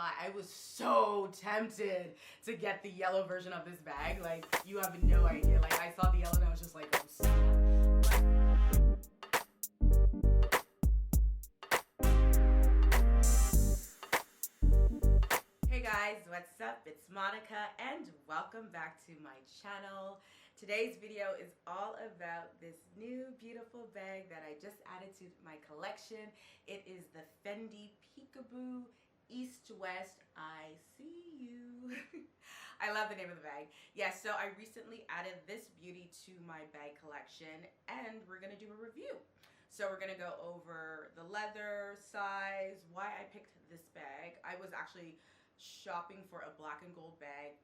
lie, I was so tempted to get the yellow version of this bag. Like, you have no idea. Like, I saw the yellow and I was just like, oh, snap. Hey guys, what's up? It's Monica and welcome back to my channel. Today's video is all about this new beautiful bag that I just added to my collection. It is the Fendi Peekaboo East-West Iseeu. I love the name of the bag. Yes, so I recently added this beauty to my bag collection and we're gonna do a review. So we're gonna go over the leather, size, why I picked this bag. I was actually shopping for a black and gold bag,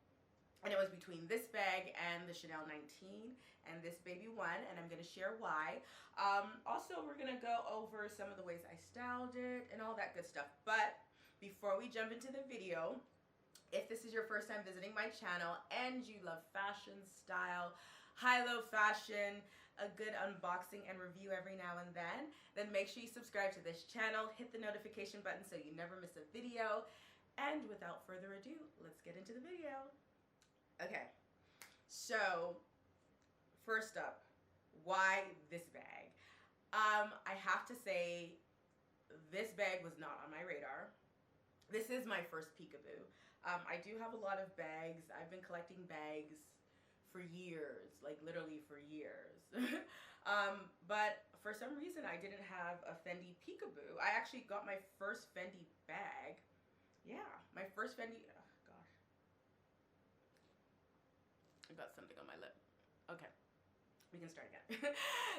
and it was between this bag and the Chanel 19 and this baby one, and I'm going to share why. Also, we're going to go over some of the ways I styled it and all that good stuff. But before we jump into the video, if this is your first time visiting my channel and you love fashion, style, high-low fashion, a good unboxing and review every now and then make sure you subscribe to this channel, hit the notification button so you never miss a video. And without further ado, let's get into the video. Okay, so first up, why this bag? I have to say, this bag was not on my radar. This is my first peekaboo. I do have a lot of bags. I've been collecting bags for years, like literally for years. But for some reason, I didn't have a Fendi Peekaboo. I actually got my first Fendi bag. Yeah, my first Fendi, oh gosh. I got something on my lip. Okay, we can start again.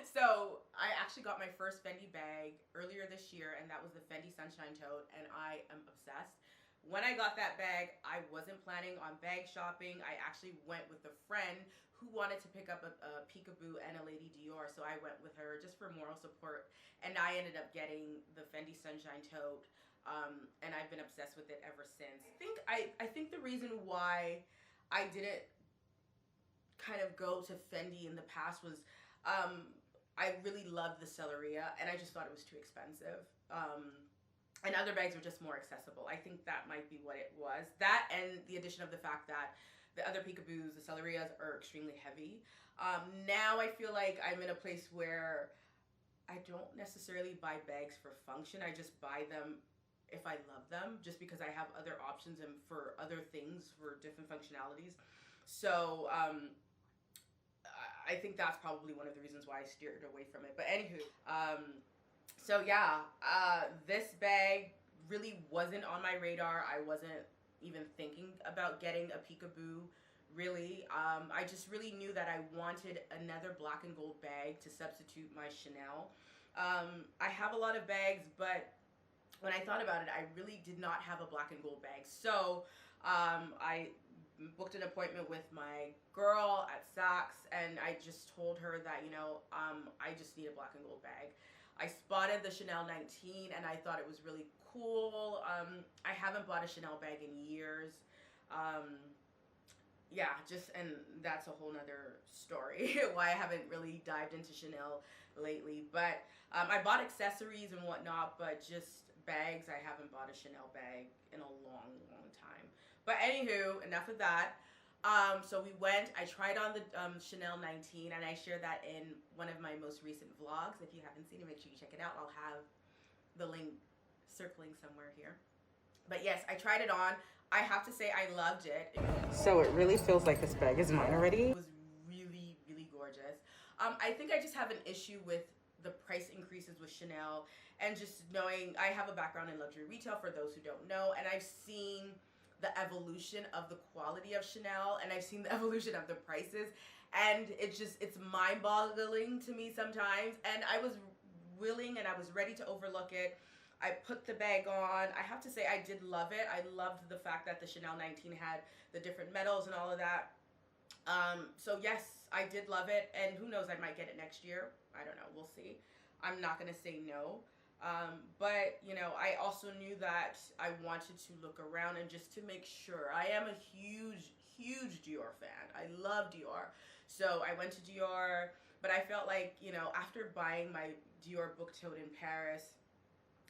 So I actually got my first Fendi bag earlier this year, and that was the Fendi Sunshine Tote, and I am obsessed. When I got that bag, I wasn't planning on bag shopping. I actually went with a friend who wanted to pick up a Peekaboo and a Lady Dior, so I went with her just for moral support, and I ended up getting the Fendi Sunshine Tote. And I've been obsessed with it ever since. I think the reason why I didn't kind of go to Fendi in the past was I really loved the Celeria and I just thought it was too expensive. And other bags were just more accessible. I think that might be what it was. That and the addition of the fact that the other Peekaboos, the Celerias, are extremely heavy. Now I feel like I'm in a place where I don't necessarily buy bags for function. I just buy them if I love them, just because I have other options and for other things, for different functionalities. So I think that's probably one of the reasons why I steered away from it. But anywho, so yeah, this bag really wasn't on my radar. I wasn't even thinking about getting a Peekaboo, really. I just really knew that I wanted another black and gold bag to substitute my Chanel. I have a lot of bags, but when I thought about it, I really did not have a black and gold bag. So I booked an appointment with my girl at Saks, and I just told her that, you know, I just need a black and gold bag. I spotted the Chanel 19 and I thought it was really cool. I haven't bought a Chanel bag in years. Yeah, and that's a whole nother story why I haven't really dived into Chanel lately. But I bought accessories and whatnot, but just bags, I haven't bought a Chanel bag in a long time. But anywho, enough of that. So we went, I tried on the Chanel 19, and I shared that in one of my most recent vlogs. If you haven't seen it, make sure you check it out. I'll have the link circling somewhere here. But yes, I tried it on. I have to say I loved it. So it really feels like this bag is mine already. It was really, really gorgeous. I think I just have an issue with the price increases with Chanel, and just knowing I have a background in luxury retail, for those who don't know, and I've seen the evolution of the quality of Chanel, and I've seen the evolution of the prices, and it's mind-boggling to me sometimes. And I was willing and I was ready to overlook it. I put the bag on. I have to say I did love it. I loved the fact that the Chanel 19 had the different metals and all of that. So yes, I did love it, and who knows, I might get it next year. I don't know, we'll see. I'm not gonna say no. But you know, I also knew that I wanted to look around and just to make sure. I am a huge Dior fan. I love Dior. So I went to Dior, but I felt like, you know, after buying my Dior book tote in Paris,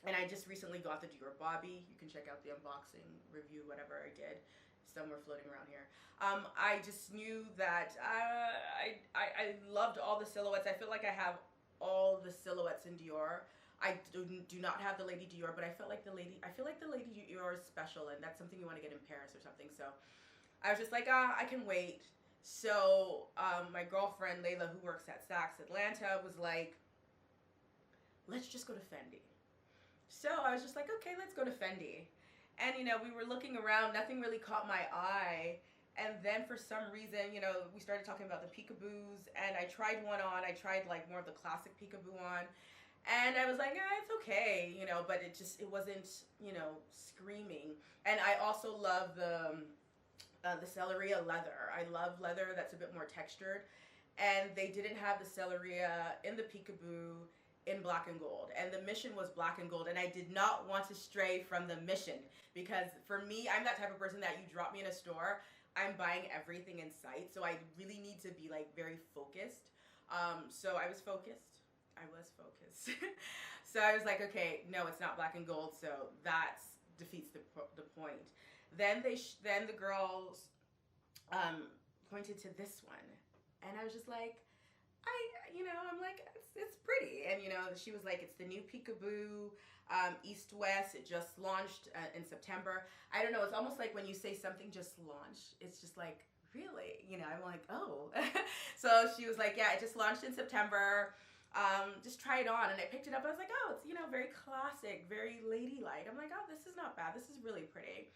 And I just recently got the Dior Bobby. You can check out the unboxing review, whatever I did, somewhere floating around here. I just knew that I loved all the silhouettes. I feel like I have all the silhouettes in Dior. I do not have the Lady Dior, but I feel like the Lady Dior is special, and that's something you want to get in Paris or something. So I was just like, I can wait. So my girlfriend Layla, who works at Saks Atlanta, was like, let's just go to Fendi. So I was just like, okay, let's go to Fendi. And, you know, we were looking around, nothing really caught my eye. And then for some reason, you know, we started talking about the Peekaboos, and I tried one on. I tried like more of the classic Peekaboo on. And I was like, it's okay, you know, but it wasn't, you know, screaming. And I also love the Selleria leather. I love leather that's a bit more textured. And they didn't have the Selleria in the Peekaboo in black and gold, and the mission was black and gold, and I did not want to stray from the mission, because for me, I'm that type of person that you drop me in a store, I'm buying everything in sight, so I really need to be like very focused. So I was focused. So I was like, okay, no, it's not black and gold, so that defeats the point. Then the girls pointed to this one, and I was just like, I'm like, it's pretty. And, you know, she was like, it's the new Peekaboo, East-West. It just launched in September. I don't know. It's almost like when you say something just launched, it's just like, really? You know, I'm like, oh. So she was like, yeah, it just launched in September. Just try it on. And I picked it up. I was like, oh, it's, you know, very classic, very ladylike. I'm like, oh, this is not bad. This is really pretty.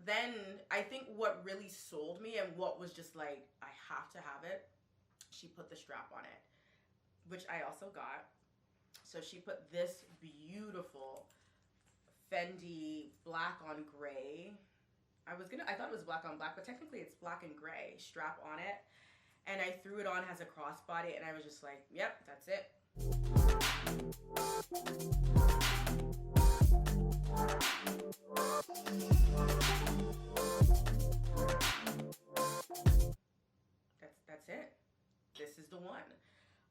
Then I think what really sold me and what was just like, I have to have it, she put the strap on it, which I also got. So she put this beautiful Fendi black on gray. I thought it was black on black, but technically it's black and gray strap on it. And I threw it on as a crossbody, and I was just like, yep, that's it. That's it. This is the one.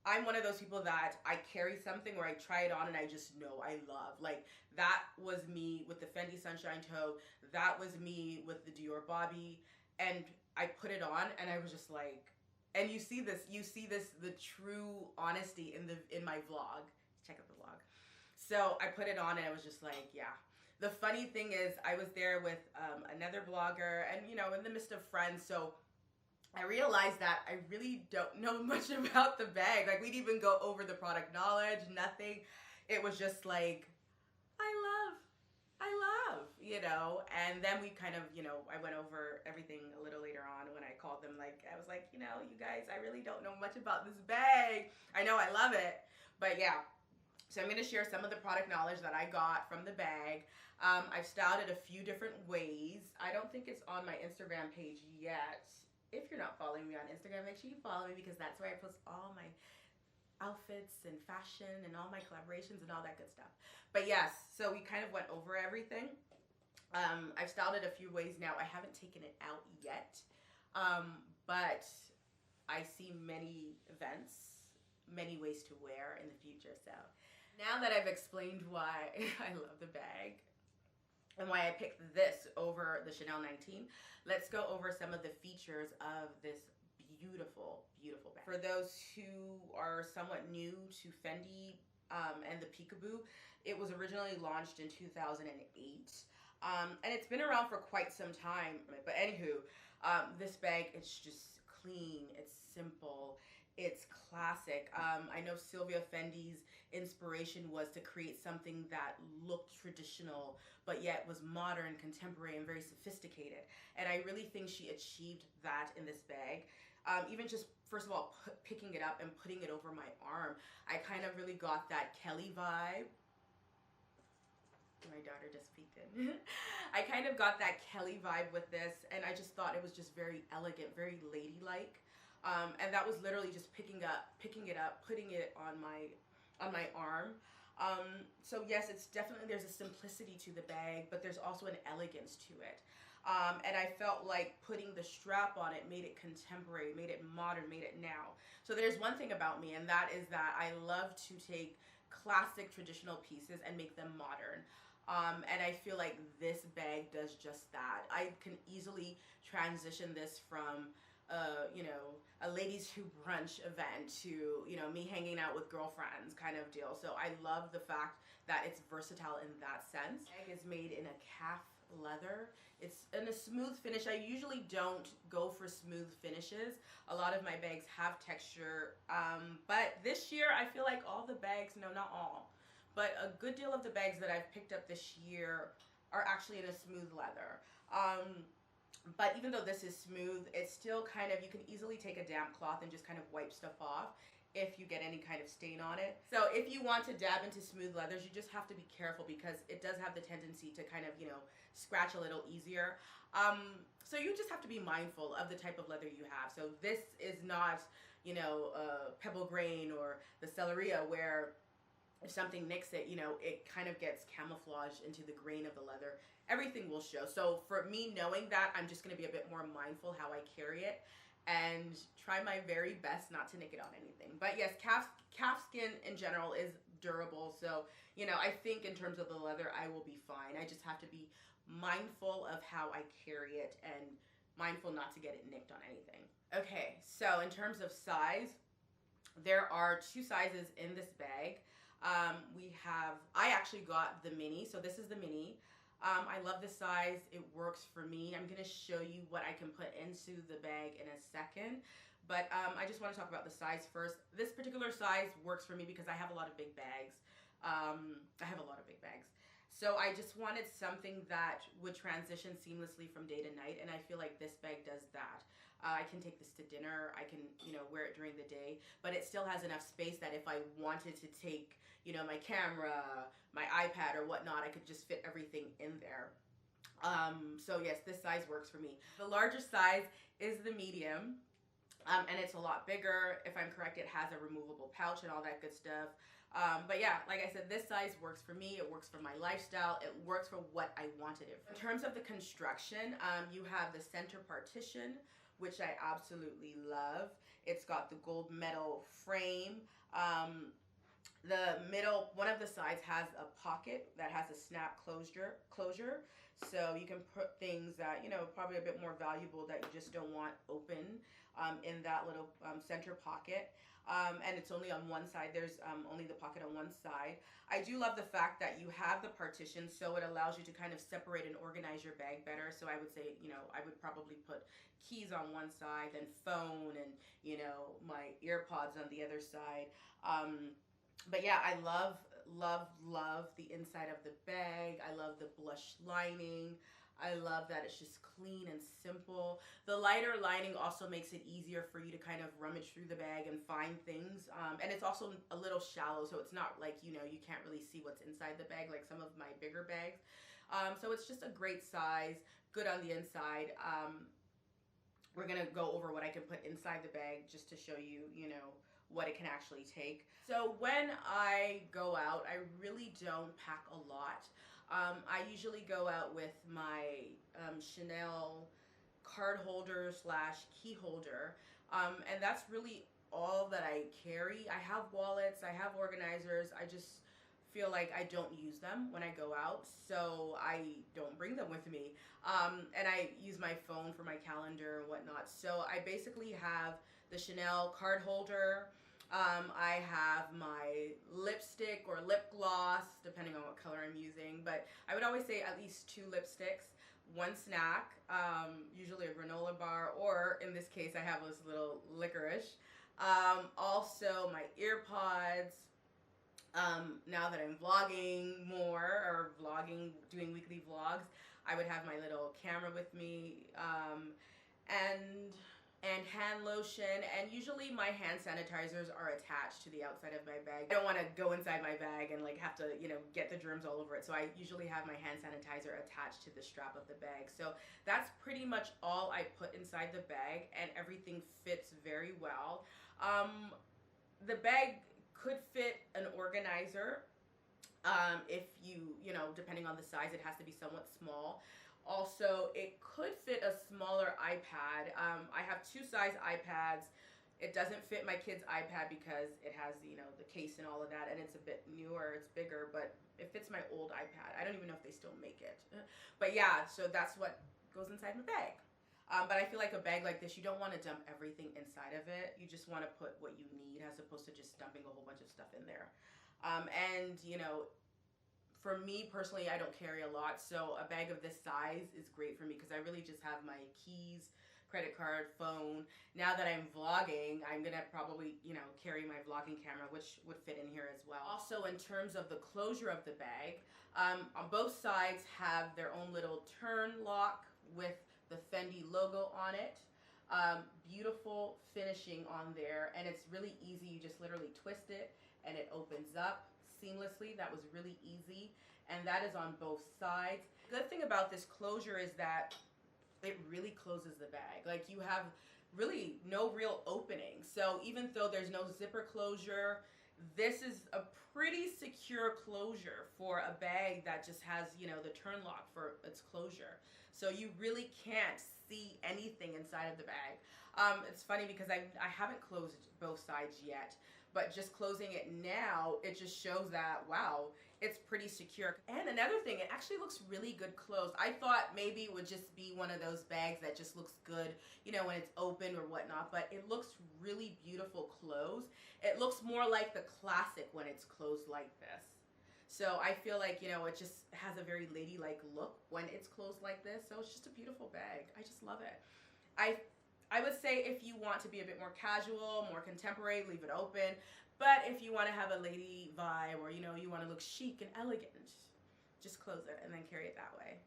I'm one of those people that I carry something or I try it on and I just know I love. Like, that was me with the Fendi Sunshine Toe. That was me with the Dior Bobby. And I put it on and I was just like, and you see this, the true honesty in my vlog. Check out the vlog. So I put it on and I was just like, yeah. The funny thing is I was there with another blogger and, you know, in the midst of friends. So I realized that I really don't know much about the bag. Like, we'd even go over the product knowledge, nothing. It was just like, I love, you know. And then we kind of, you know, I went over everything a little later on when I called them. Like, I was like, you know, you guys, I really don't know much about this bag. I know I love it, but yeah. So I'm going to share some of the product knowledge that I got from the bag. I've styled it a few different ways. I don't think it's on my Instagram page yet. If you're not following me on Instagram, make sure you follow me, because that's where I post all my outfits and fashion and all my collaborations and all that good stuff. But yes, so we kind of went over everything. I've styled it a few ways now. I haven't taken it out yet, but I see many events, many ways to wear in the future. So now that I've explained why I love the bag and why I picked this over the Chanel 19, let's go over some of the features of this beautiful, beautiful bag. For those who are somewhat new to Fendi and the Peekaboo, it was originally launched in 2008. And it's been around for quite some time. But anywho, this bag, it's just clean, it's simple, it's classic. I know Sylvia Fendi's inspiration was to create something that looked traditional, but yet was modern, contemporary, and very sophisticated. And I really think she achieved that in this bag. Even just, first of all, picking it up and putting it over my arm, I kind of really got that Kelly vibe. My daughter just peeked in. I kind of got that Kelly vibe with this, and I just thought it was just very elegant, very ladylike. And that was literally just picking it up, putting it on my arm. So yes, it's definitely, there's a simplicity to the bag, but there's also an elegance to it. And I felt like putting the strap on it made it contemporary, made it modern, made it now. So there's one thing about me, and that is that I love to take classic traditional pieces and make them modern. And I feel like this bag does just that. I can easily transition this from you know, a ladies who brunch event to, you know, me hanging out with girlfriends kind of deal. So I love the fact that it's versatile in that sense. The bag is made in a calf leather. It's in a smooth finish. I usually don't go for smooth finishes. A lot of my bags have texture, but this year I feel like all the bags, no, not all, but a good deal of the bags that I've picked up this year are actually in a smooth leather. But even though this is smooth, it's still kind of, you can easily take a damp cloth and just kind of wipe stuff off if you get any kind of stain on it. So if you want to dab into smooth leathers, you just have to be careful because it does have the tendency to kind of, you know, scratch a little easier. So you just have to be mindful of the type of leather you have. So this is not, you know, pebble grain or the Celeria where if something nicks it, you know, it kind of gets camouflaged into the grain of the leather. Everything will show. So for me knowing that, I'm just going to be a bit more mindful how I carry it and try my very best not to nick it on anything. But yes, calf skin in general is durable. So, you know, I think in terms of the leather, I will be fine. I just have to be mindful of how I carry it and mindful not to get it nicked on anything. Okay, so in terms of size, there are 2 sizes in this bag. I actually got the mini, so this is the mini. I love this size. It works for me. I'm going to show you what I can put into the bag in a second, but I just want to talk about the size first. This particular size works for me because I have a lot of big bags. So I just wanted something that would transition seamlessly from day to night, and I feel like this bag does that. I can take this to dinner, I can, you know, wear it during the day, but it still has enough space that if I wanted to take, you know, my camera, my iPad or whatnot, I could just fit everything in there. So yes, this size works for me. The larger size is the medium, and it's a lot bigger. If I'm correct, it has a removable pouch and all that good stuff. But yeah, like I said, this size works for me. It works for my lifestyle. It works for what I wanted it for. In terms of the construction, you have the center partition, which I absolutely love. It's got the gold metal frame. The middle, one of the sides has a pocket that has a snap closure. So you can put things that, you know, probably a bit more valuable that you just don't want open in that little center pocket. And it's only on one side. There's only the pocket on one side. I do love the fact that you have the partition, so it allows you to kind of separate and organize your bag better. So I would say, you know, I would probably put keys on one side, then phone and, you know, my earpods on the other side. But yeah, I love the inside of the bag. I love the blush lining. I love that it's just clean and simple. The lighter lining also makes it easier for you to kind of rummage through the bag and find things. And it's also a little shallow, so it's not like, you know, you can't really see what's inside the bag like some of my bigger bags. So it's just a great size, good on the inside. We're gonna go over what I can put inside the bag just to show you, you know, what it can actually take. So when I go out, I really don't pack a lot. I usually go out with my Chanel card holder / key holder, and that's really all that I carry. I have wallets, I have organizers. I just feel like I don't use them when I go out, so I don't bring them with me. And I use my phone for my calendar and whatnot. So I basically have the Chanel card holder. I have my lipstick or lip gloss, depending on what color I'm using, but I would always say at least 2 lipsticks, 1 snack, usually a granola bar, or in this case I have this little licorice. Also my earpods. Now that I'm vlogging more, or doing weekly vlogs, I would have my little camera with me, and hand lotion, and usually my hand sanitizers are attached to the outside of my bag. I don't want to go inside my bag and like have to, you know, get the germs all over it, so I usually have my hand sanitizer attached to the strap of the bag. So that's pretty much all I put inside the bag, and everything fits very well. The bag could fit an organizer. If you know, depending on the size, it has to be somewhat small. Also, it could fit a smaller iPad. I have 2 size iPads It doesn't fit my kid's iPad because it has, you know, the case and all of that, and it's a bit newer, it's bigger, but it fits my old iPad. I don't even know if they still make it. But yeah, so that's what goes inside my bag. But I feel like a bag like this, you don't want to dump everything inside of it. You just want to put what you need as opposed to just dumping a whole bunch of stuff in there. And, you know, for me personally, I don't carry a lot, so a bag of this size is great for me because I really just have my keys, credit card, phone. Now that I'm vlogging, I'm gonna probably, you know, carry my vlogging camera, which would fit in here as well. Also, in terms of the closure of the bag, on both sides have their own little turn lock with the Fendi logo on it. Beautiful finishing on there, and it's really easy. You just literally twist it and it opens up seamlessly. That was really easy, and that is on both sides. The good thing about this closure is that it really closes the bag. Like, you have really no real opening. So even though there's no zipper closure, this is a pretty secure closure for a bag that just has, you know, the turn lock for its closure. So you really can't see anything inside of the bag. It's funny because I haven't closed both sides yet, but just closing it now, it just shows that, wow, it's pretty secure. And another thing, it actually looks really good closed. I thought maybe it would just be one of those bags that just looks good, you know, when it's open or whatnot, but it looks really beautiful closed. It looks more like the classic when it's closed like this. So I feel like, you know, it just has a very ladylike look when it's closed like this. So it's just a beautiful bag. I just love it. I would say if you want to be a bit more casual, more contemporary, leave it open. But if you want to have a lady vibe, or, you know, you want to look chic and elegant, just close it and then carry it that way.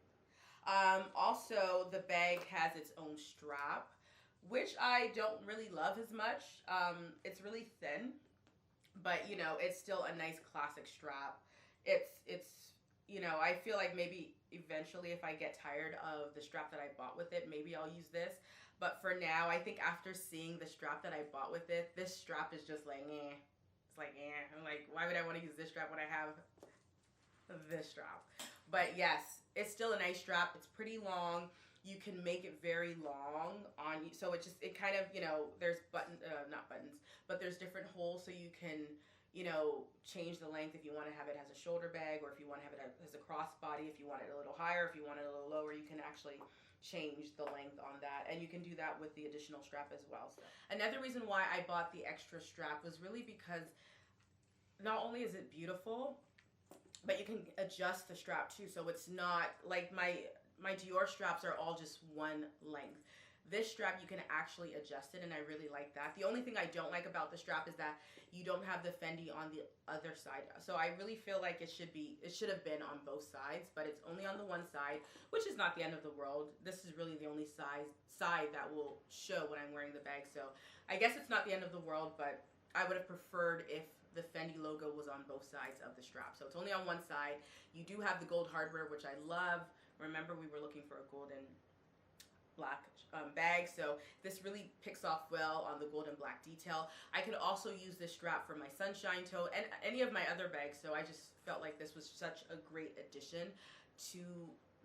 Also, the bag has its own strap, which I don't really love as much. It's really thin, but, you know, it's still a nice classic strap. It's you know, I feel like maybe eventually if I get tired of the strap that I bought with it, maybe I'll use this. But for now, I think after seeing the strap that I bought with it, this strap is just like, eh. It's like, eh. I'm like, why would I want to use this strap when I have this strap? But yes, it's still a nice strap. It's pretty long. You can make it very long on you. So it kind of, you know, there's not buttons, but there's different holes so you can, you know, change the length if you want to have it as a shoulder bag, or if you want to have it as a crossbody, if you want it a little higher, if you want it a little lower, you can actually change the length on that, and you can do that with the additional strap as well. So another reason why I bought the extra strap was really because not only is it beautiful, but you can adjust the strap too, so it's not like my Dior straps are all just one length. This strap, you can actually adjust it, and I really like that. The only thing I don't like about the strap is that you don't have the Fendi on the other side. So I really feel like it should have been on both sides, but it's only on the one side, which is not the end of the world. This is really the only side that will show when I'm wearing the bag. So I guess it's not the end of the world, but I would have preferred if the Fendi logo was on both sides of the strap. So it's only on one side. You do have the gold hardware, which I love. Remember, we were looking for a golden black bag, so this really picks off well on the gold and black detail. I could also use this strap for my sunshine tote and any of my other bags, so I just felt like this was such a great addition to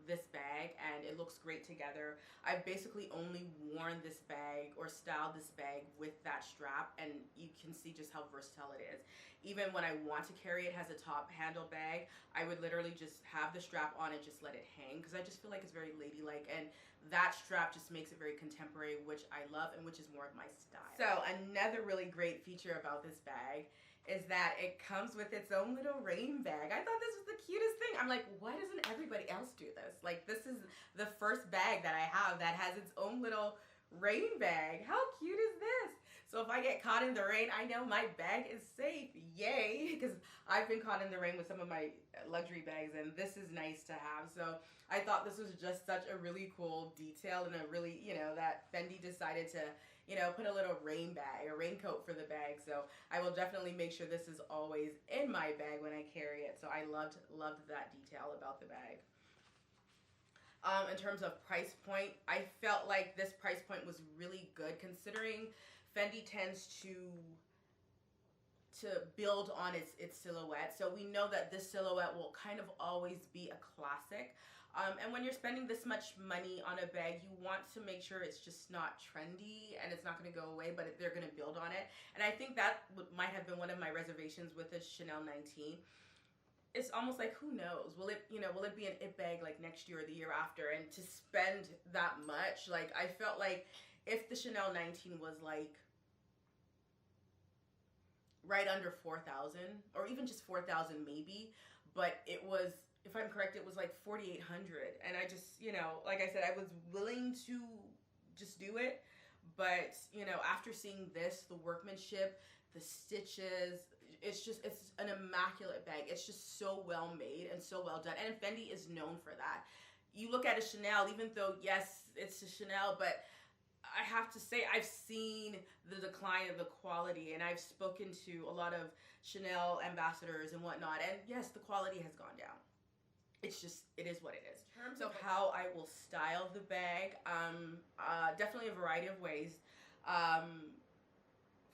this bag, and it looks great together. I've basically only worn this bag or styled this bag with that strap, and you can see just how versatile it is. Even when I want to carry it as a top handle bag, I would literally just have the strap on and just let it hang, because I just feel like it's very ladylike, and that strap just makes it very contemporary, which I love and which is more of my style. So another really great feature about this bag is that it comes with its own little rain bag. I thought this was the cutest thing. I'm like, why doesn't everybody else do this? Like, this is the first bag that I have that has its own little rain bag. How cute is this? So if I get caught in the rain, I know my bag is safe. Yay! Because I've been caught in the rain with some of my luxury bags, and this is nice to have. So I thought this was just such a really cool detail, and a really, you know, that Fendi decided to, you know, put a little rain bag, a raincoat for the bag. So I will definitely make sure this is always in my bag when I carry it. So I loved that detail about the bag. In terms of price point, I felt like this price point was really good, considering Fendi tends to build on its silhouette. So we know that this silhouette will kind of always be a classic. And when you're spending this much money on a bag, you want to make sure it's just not trendy and it's not going to go away, but they're going to build on it. And I think that might have been one of my reservations with the Chanel 19. It's almost like, who knows, will it be an it bag like next year or the year after? And to spend that much, like, I felt like if the Chanel 19 was like right under 4,000 or even just 4,000 maybe, but it was, if I'm correct, it was like 4,800. And I just, like I said, I was willing to just do it. But, after seeing this, the workmanship, the stitches, it's an immaculate bag. It's just so well made and so well done. And Fendi is known for that. You look at a Chanel, even though, yes, it's a Chanel, but I have to say I've seen the decline of the quality, and I've spoken to a lot of Chanel ambassadors and whatnot, and yes, the quality has gone down. It's just, it is what it is. In terms of how I will style the bag, definitely a variety of ways.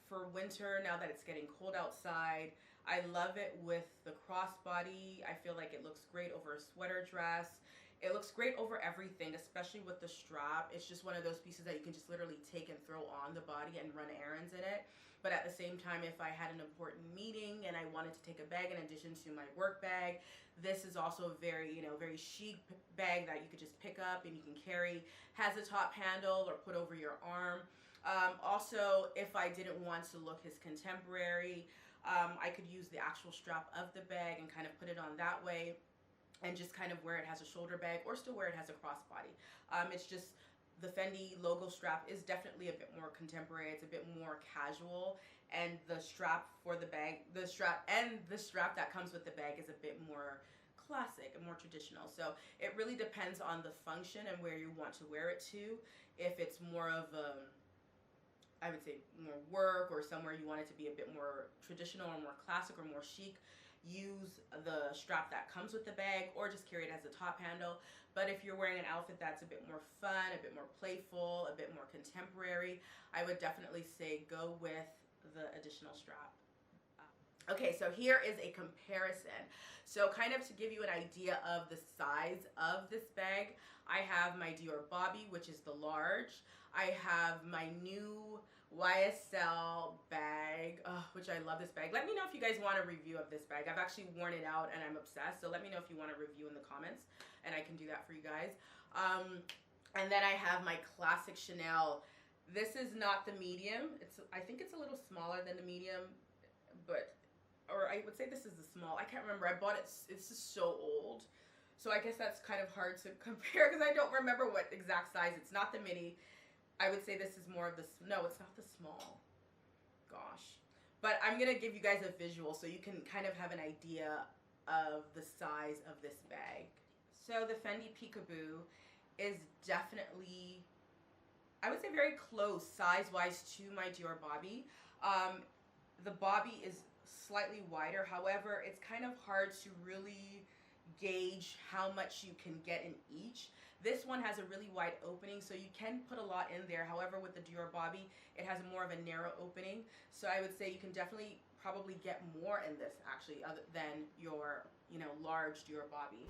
For winter, now that it's getting cold outside, I love it with the crossbody. I feel like it looks great over a sweater dress. It looks great over everything, especially with the strap. It's just one of those pieces that you can just literally take and throw on the body and run errands in it. But at the same time, if I had an important meeting and I wanted to take a bag in addition to my work bag, this is also a very, very chic bag that you could just pick up and you can carry. Has a top handle or put over your arm. Also, if I didn't want to look his contemporary, I could use the actual strap of the bag and kind of put it on that way and just kind of wear it as a shoulder bag or still wear it as a crossbody. It's just the Fendi logo strap is definitely a bit more contemporary. It's a bit more casual, and the strap for the bag, the strap that comes with the bag is a bit more classic and more traditional. So it really depends on the function and where you want to wear it to. If it's more of I would say more work, or somewhere you want it to be a bit more traditional or more classic or more chic, use the strap that comes with the bag or just carry it as a top handle. But if you're wearing an outfit that's a bit more fun, a bit more playful, a bit more contemporary, I would definitely say go with the additional strap. Okay, so here is a comparison. So kind of to give you an idea of the size of this bag, I have my Dior Bobby, which is the large. I have my new YSL bag, which I love this bag. Let me know if you guys want a review of this bag. I've actually worn it out and I'm obsessed. So let me know if you want a review in the comments and I can do that for you guys. And then I have my classic Chanel. This is not the medium. I think it's a little smaller than the medium, or I would say this is the small. I can't remember. I bought it. It's just so old. So I guess that's kind of hard to compare because I don't remember what exact size. It's not the mini. I would say this is more of the, no, it's not the small. Gosh. But I'm going to give you guys a visual so you can kind of have an idea of the size of this bag. So the Fendi Peekaboo is definitely, I would say, very close size-wise to my Dior Bobby. The Bobby is slightly wider. However, it's kind of hard to really gauge how much you can get in each. This one has a really wide opening, so you can put a lot in there. However, with the Dior Bobby, it has more of a narrow opening. So I would say you can definitely probably get more in this actually other than your, large Dior Bobby.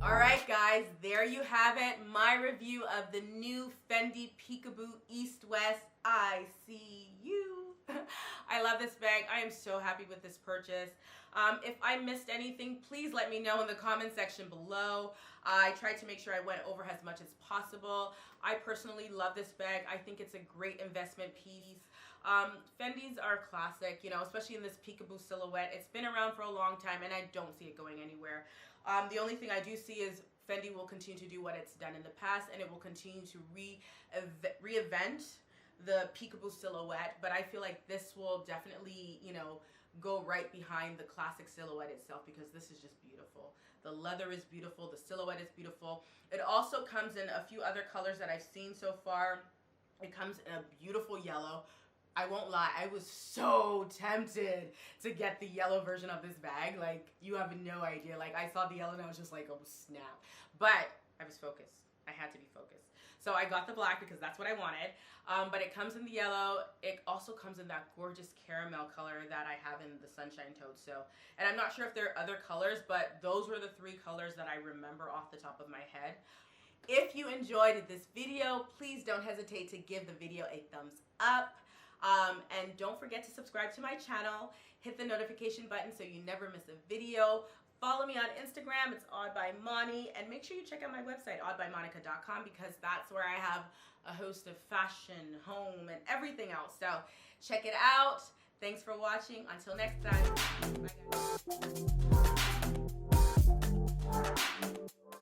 Alright guys, there you have it, my review of the new Fendi Peekaboo East West Iseeu. I love this bag. I am so happy with this purchase. If I missed anything, please let me know in the comment section below. I tried to make sure I went over as much as possible. I personally love this bag. I think it's a great investment piece. Fendi's are classic, you know, especially in this peekaboo silhouette. It's been around for a long time and I don't see it going anywhere. The only thing I do see is Fendi will continue to do what it's done in the past, and it will continue to reinvent the peekaboo silhouette, but I feel like this will definitely, you know, go right behind the classic silhouette itself, because this is just beautiful. The leather is beautiful, the silhouette is beautiful. It also comes in a few other colors that I've seen so far. It comes in a beautiful yellow. I won't lie, I was so tempted to get the yellow version of this bag. Like, you have no idea. Like, I saw the yellow and I was just like, oh snap. But I was focused. I had to be focused. So I got the black because that's what I wanted. But it comes in the yellow. It also comes in that gorgeous caramel color that I have in the Sunshine Toad. So, and I'm not sure if there are other colors, but those were the 3 colors that I remember off the top of my head. If you enjoyed this video, please don't hesitate to give the video a thumbs up. And don't forget to subscribe to my channel. Hit the notification button so you never miss a video. Follow me on Instagram, it's Odd by Moni, and make sure you check out my website, oddbymonica.com, because that's where I have a host of fashion, home, and everything else. So check it out. Thanks for watching. Until next time. Bye, guys.